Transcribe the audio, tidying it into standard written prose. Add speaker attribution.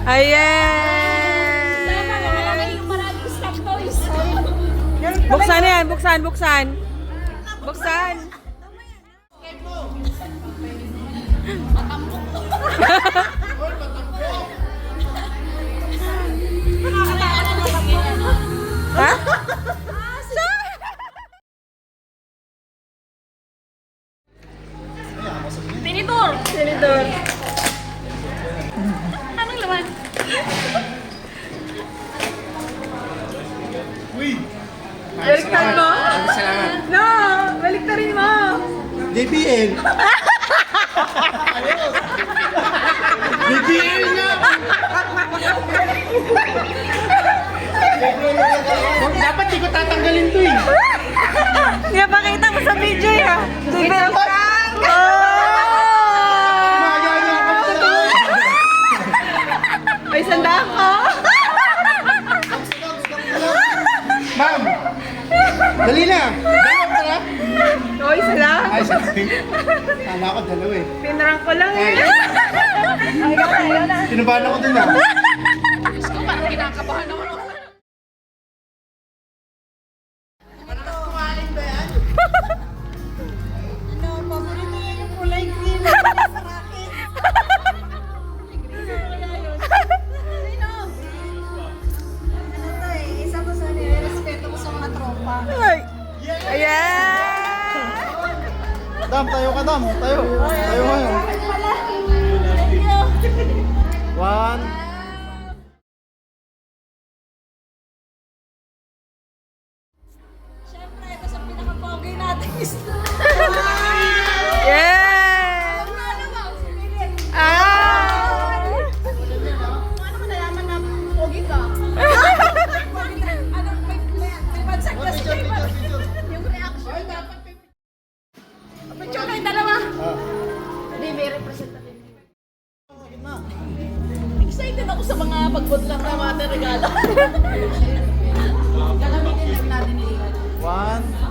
Speaker 1: Ayan! Buksan yan, buksan, buksan. Buksan. Ha?
Speaker 2: Tinidor!
Speaker 1: Tinidor.
Speaker 2: Anong laman?
Speaker 1: Baliktad mo? No! Baliktarin mo!
Speaker 3: JBL! JBL nga! Dapat di ko tatanggalin to eh.
Speaker 1: Napakita mo sa video ya. Super prank!
Speaker 3: Magaya ako sa to.
Speaker 1: May sandaan ko!
Speaker 3: Ma'am! Dali na! Dalawa pala?
Speaker 1: O, isa lang.
Speaker 3: Ay, sabi. Tama ko, dalawa eh.
Speaker 1: Pinrank ko lang eh.
Speaker 3: Sinubahan ako dun ah.
Speaker 2: Diyos ko, parang kinakabahan ako.
Speaker 1: Ay. Ayan!
Speaker 3: Dam, tayo ka Dam. Tayo. Tayo ngayon. One.
Speaker 2: Siyempre, ito sa pinaka-pogi natin is...
Speaker 1: Yeah! Ah!
Speaker 2: Paano mo nalaman na pogi ka? Ano, may bansag na siya. Yung reaction dapat may... Picture kayo dalawa. Hindi, may representative. Excited ako sa mga pagbutlang na mga regalo. Gagamitin lang natin nila.
Speaker 3: One.